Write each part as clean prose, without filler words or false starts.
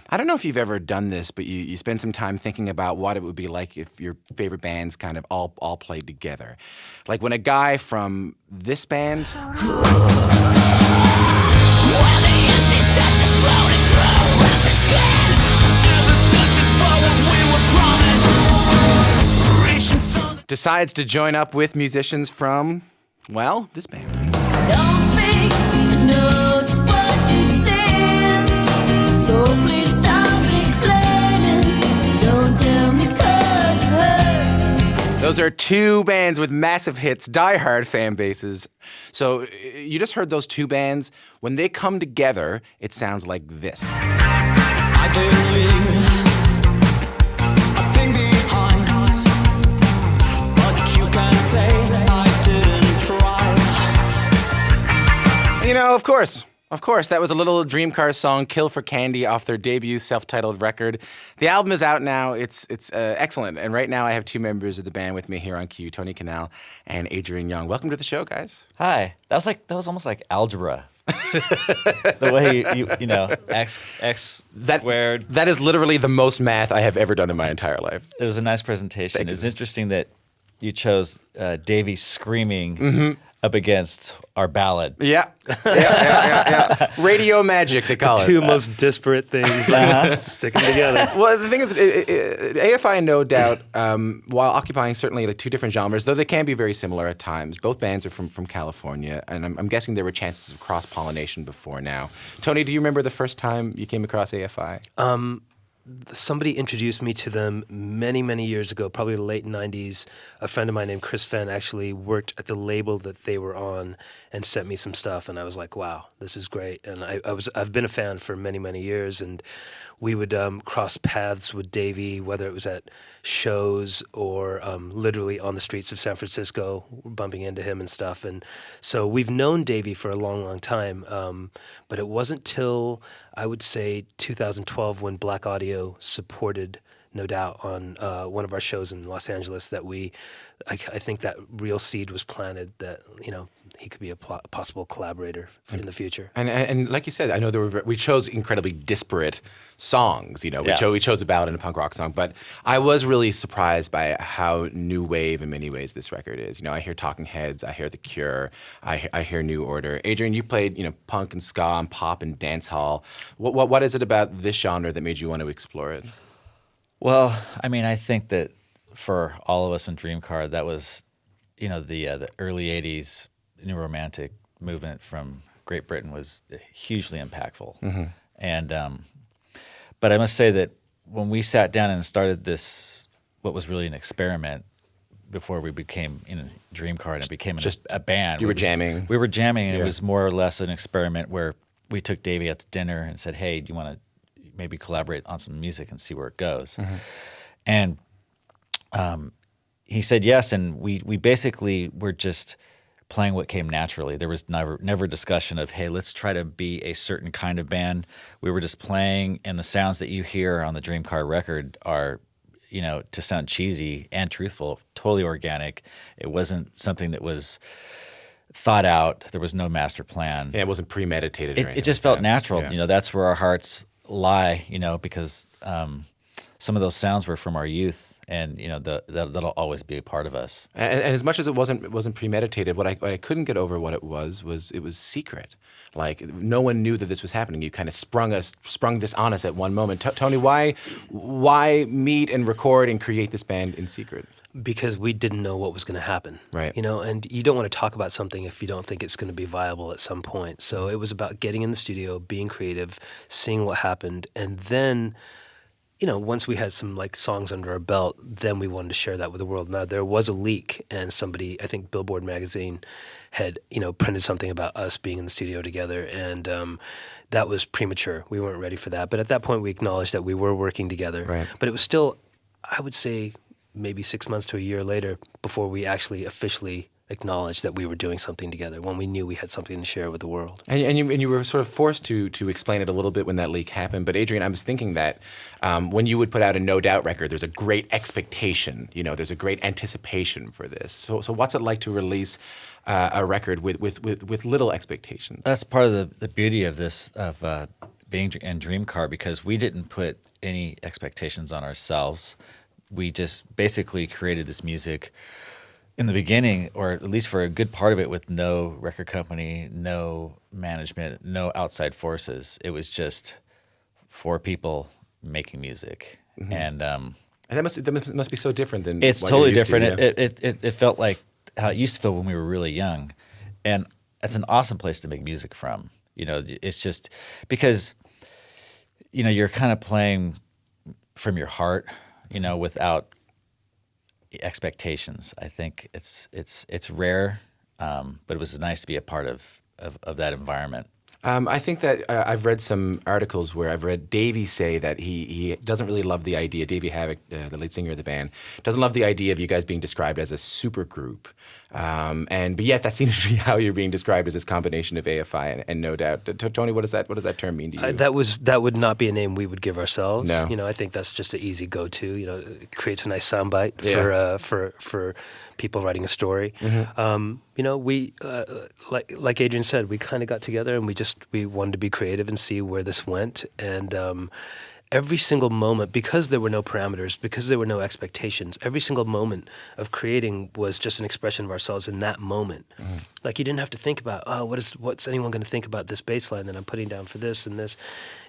I don't know if you've ever done this, but you spend some time thinking about what it would be like if your favorite bands kind of all played together. Like when a guy from this band decides to join up with musicians from, well, this band. Don't speak, I know just what you said. So please stop explaining. Don't tell me 'cause it hurts. Those are two bands with massive hits, diehard fan bases. So you just heard those two bands. When they come together, it sounds like this. I didn't leave a thing behind, but you can say I didn't try. You know, of course, that was a little Dreamcar song, Kill for Candy, off their debut self-titled record. The album is out now. It's excellent. And right now I have two members of the band with me here on Q, Tony Kanal and Adrian Young. Welcome to the show, guys. Hi. That was almost like algebra. The way you know, x squared. That is literally the most math I have ever done in my entire life. It was a nice presentation. Thank you. It's interesting that you chose Davey screaming up against our ballad. Yeah. Radio magic, they call it. Two most disparate things sticking together. Well, the thing is, AFI and No Doubt, while occupying certainly like two different genres, though they can be very similar at times, both bands are from California, and I'm guessing there were chances of cross-pollination before now. Tony, do you remember the first time you came across AFI? Somebody introduced me to them many, many years ago, probably the late 90s. A friend of mine named Chris Fenn actually worked at the label that they were on and sent me some stuff, and I was like, wow, this is great. And I've been a fan for many, many years, and we would cross paths with Davey, whether it was at shows or literally on the streets of San Francisco, bumping into him and stuff. And so we've known Davey for a long, long time, but it wasn't till, I would say, 2012 when Black Audio supported No Doubt on one of our shows in Los Angeles that I think that real seed was planted that, you know, he could be a possible collaborator in the future. And like you said, I know we chose incredibly disparate songs. You know, we chose a ballad and a punk rock song, but I was really surprised by how new wave in many ways this record is. You know, I hear Talking Heads, I hear The Cure, I hear New Order. Adrian, you played punk and ska and pop and dance hall. What is it about this genre that made you want to explore it? Well, I mean, I think that for all of us in Dreamcar, that was, the early '80s new romantic movement from Great Britain was hugely impactful. Mm-hmm. And but I must say that when we sat down and started this, what was really an experiment before we became Dreamcar and it became just a band. You were jamming. We were jamming, and it was more or less an experiment where we took Davey out to dinner and said, "Hey, do you want to maybe collaborate on some music and see where it goes?" Mm-hmm. And he said yes, and we basically were just playing what came naturally. There was never discussion of, hey, let's try to be a certain kind of band. We were just playing, and the sounds that you hear on the Dreamcar record are, to sound cheesy and truthful, totally organic. It wasn't something that was thought out. There was no master plan. Yeah, it wasn't premeditated. It just felt natural. Yeah. That's where our hearts lie, because some of those sounds were from our youth. And that'll always be a part of us. And as much as it wasn't premeditated, what I couldn't get over what it was secret. Like no one knew that this was happening. You kind of sprung this on us at one moment. Tony, why meet and record and create this band in secret? Because we didn't know what was going to happen. Right. And you don't want to talk about something if you don't think it's going to be viable at some point. So it was about getting in the studio, being creative, seeing what happened, and then once we had some songs under our belt, then we wanted to share that with the world. Now there was a leak, and somebody, I think Billboard magazine, had printed something about us being in the studio together, and that was premature. We weren't ready for that. But at that point, we acknowledged that we were working together. Right. But it was still, I would say, maybe 6 months to a year later before we actually officially acknowledged that we were doing something together, when we knew we had something to share with the world. And you were sort of forced to explain it a little bit when that leak happened. But Adrian, I was thinking that when you would put out a No Doubt record, there's a great expectation. There's a great anticipation for this. So what's it like to release a record with little expectations? That's part of the beauty of this, of being in Dreamcar because we didn't put any expectations on ourselves. We just basically created this music in the beginning, or at least for a good part of it, with no record company, no management, no outside forces. It was just 4 people making music, and And that must be so different than it's what totally you're used to, different. yeah. It felt like how it used to feel when we were really young, and it's an awesome place to make music from. It's just because you're kind of playing from your heart, without expectations. I think it's rare, but it was nice to be a part of that environment. I think that I've read some articles where I've read Davey say that he doesn't really love the idea. Davey Havok, the lead singer of the band, doesn't love the idea of you guys being described as a supergroup. But yet that seems to be how you're being described, as this combination of AFI and No Doubt. Tony, what does that term mean to you? That would not be a name we would give ourselves. No. I think that's just an easy go-to. It creates a nice soundbite for people writing a story. We like Adrian said, we kind of got together and we wanted to be creative and see where this went. And every single moment, because there were no parameters, because there were no expectations, every single moment of creating was just an expression of ourselves in that moment. Like, you didn't have to think about, what's anyone going to think about this bass line that I'm putting down for this and this.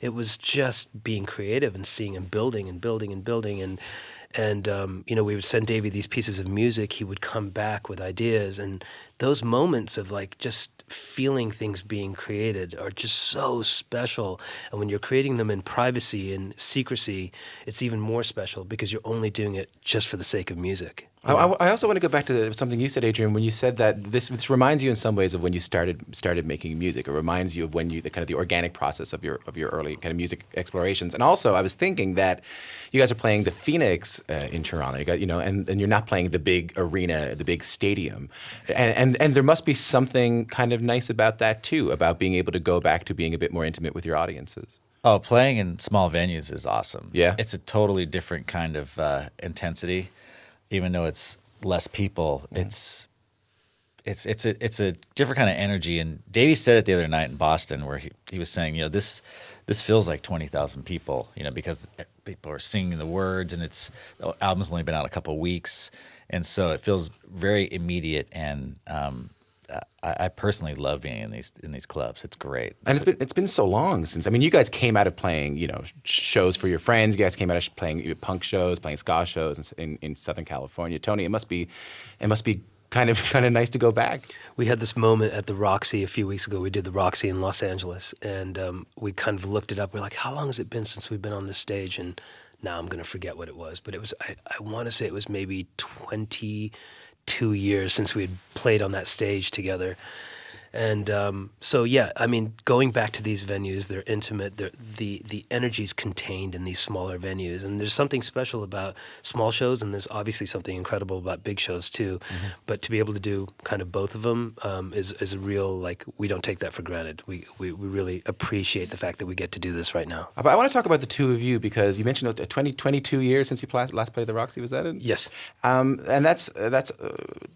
It was just being creative and seeing and building and building and building. And we would send Davey these pieces of music. He would come back with ideas, and those moments of like just feeling things being created are just so special. And when you're creating them in privacy and secrecy, it's even more special because you're only doing it just for the sake of music. I also want to go back to something you said, Adrian, when you said that this reminds you in some ways of when you started making music. It reminds you of when the kind of the organic process of your early kind of music explorations. And also, I was thinking that you guys are playing the Phoenix in Toronto. You got, and you're not playing the big arena, the big stadium, and there must be something kind of nice about that too, about being able to go back to being a bit more intimate with your audiences. Oh, playing in small venues is awesome. Yeah, it's a totally different kind of intensity. Even though it's less people, it's a different kind of energy. And Davey said it the other night in Boston, where he was saying, this feels like 20,000 people, because people are singing the words, and the album's only been out a couple of weeks, and so it feels very immediate. And I personally love being in these clubs. It's great. And it's been so long since. I mean, you guys came out of playing shows for your friends. You guys came out of playing punk shows, playing ska shows in Southern California. Tony, it must be kind of nice to go back. We had this moment at the Roxy a few weeks ago. We did the Roxy in Los Angeles, and we kind of looked it up. We're like, how long has it been since we've been on this stage? And now I'm going to forget what it was, but it was. I want to say it was maybe 22 years since we had played on that stage together. And so, yeah, I mean, going back to these venues, they're intimate. The energy's contained in these smaller venues. And there's something special about small shows, and there's obviously something incredible about big shows, too. But to be able to do kind of both of them is a real, we don't take that for granted. We really appreciate the fact that we get to do this right now. But I want to talk about the two of you, because you mentioned 22 years since you last played the Roxy. Was that it? Yes. And that's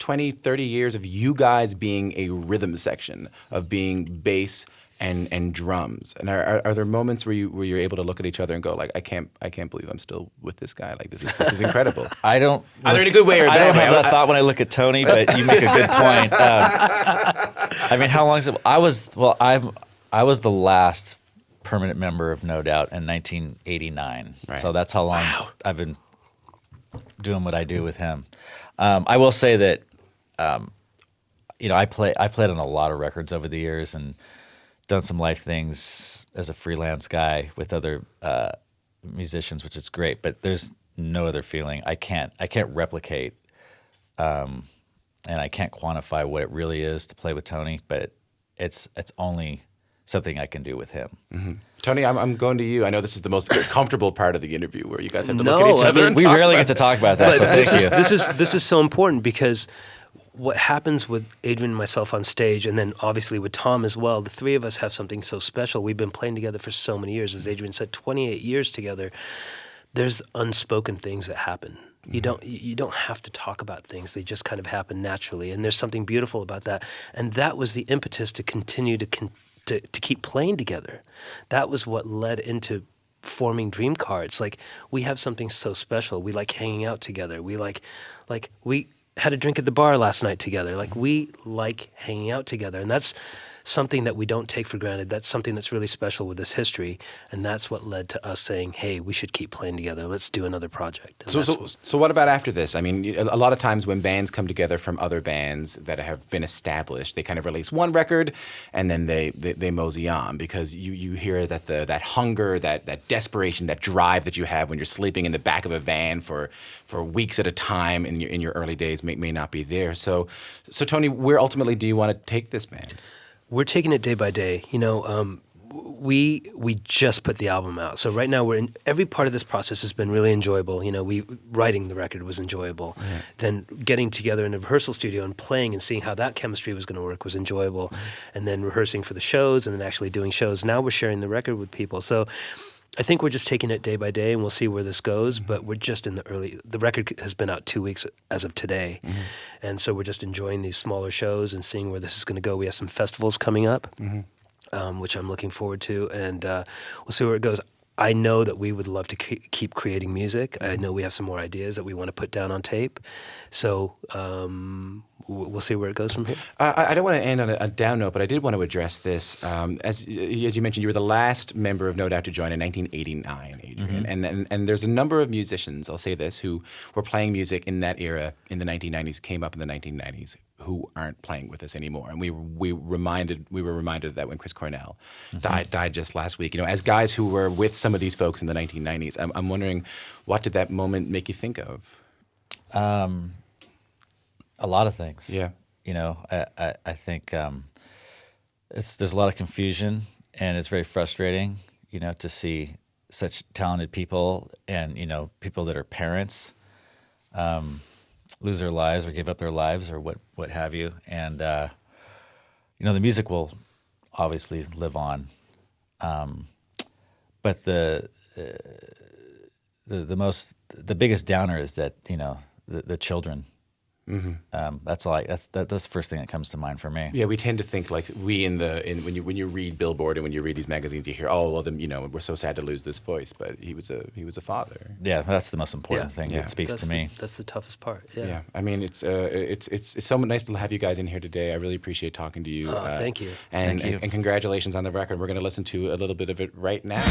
20, 30 years of you guys being a rhythm section, of being bass and drums. And are there moments where you're able to look at each other and go, like, I can't believe I'm still with this guy. Like, this is incredible. I don't. Either in a good way or a I bad don't way. have that thought when I look at Tony, but you make a good point. I mean, how long is it? I was the last permanent member of No Doubt in 1989. Right. So that's how long I've been doing what I do with him. I will say that. I played on a lot of records over the years and done some live things as a freelance guy with other musicians, which is great. But there's no other feeling. I can't replicate, and I can't quantify what it really is to play with Tony. But it's only something I can do with him. Mm-hmm. Tony, I'm going to you. I know this is the most comfortable part of the interview, where you guys have to look at each other. We rarely get to talk about that. So thank you. This is so important, because what happens with Adrian and myself on stage, and then obviously with Tom as well, the three of us have something so special. We've been playing together for so many years. As Adrian said, 28 years together. There's unspoken things that happen. You don't have to talk about things. They just kind of happen naturally. And there's something beautiful about that. And that was the impetus to continue to to keep playing together. That was what led into forming Dreamcar. It's like we have something so special. We like hanging out together. We like we had a drink at the bar last night together. Like we like hanging out together, and that's something that we don't take for granted. That's something that's really special with this history, and that's what led to us saying, "Hey, we should keep playing together. Let's do another project." And So what about after this? I mean, a lot of times when bands come together from other bands that have been established, they kind of release one record, and then they mosey on, because you hear that that hunger, that desperation, that drive that you have when you're sleeping in the back of a van for weeks at a time in your early days may not be there. So Tony, where ultimately do you want to take this band? We're taking it day by day. We just put the album out, so right now we're in. Every part of this process has been really enjoyable. Writing the record was enjoyable. Yeah. Then getting together in a rehearsal studio and playing and seeing how that chemistry was going to work was enjoyable. And then rehearsing for the shows and then actually doing shows. Now we're sharing the record with people. So I think we're just taking it day by day, and we'll see where this goes. But we're just in the early. The record has been out 2 weeks as of today, and so we're just enjoying these smaller shows and seeing where this is going to go. We have some festivals coming up, which I'm looking forward to, and we'll see where it goes. I know that we would love to keep creating music. I know we have some more ideas that we want to put down on tape. So we'll see where it goes from here. I don't want to end on a down note, but I did want to address this. As you mentioned, you were the last member of No Doubt to join in 1989, Adrian. And there's a number of musicians, I'll say this, who were playing music in that era in the 1990s, came up in the 1990s, who aren't playing with us anymore. And we were reminded of that when Chris Cornell died just last week. As guys who were with some of these folks in the 1990s, I'm wondering, what did that moment make you think of? A lot of things. Yeah. I think there's a lot of confusion, and it's very frustrating, to see such talented people and, people that are parents lose their lives or give up their lives or what have you. And, the music will obviously live on. But the biggest downer is that, the children. That's the first thing that comes to mind for me. Yeah, we tend to think like when you read Billboard and when you read these magazines, you hear, we're so sad to lose this voice, but he was a father. Yeah, that's the most important thing that speaks to me. That's the toughest part. Yeah. I mean, it's so nice to have you guys in here today. I really appreciate talking to you. Thank you. And Thank you. And congratulations on the record. We're going to listen to a little bit of it right now.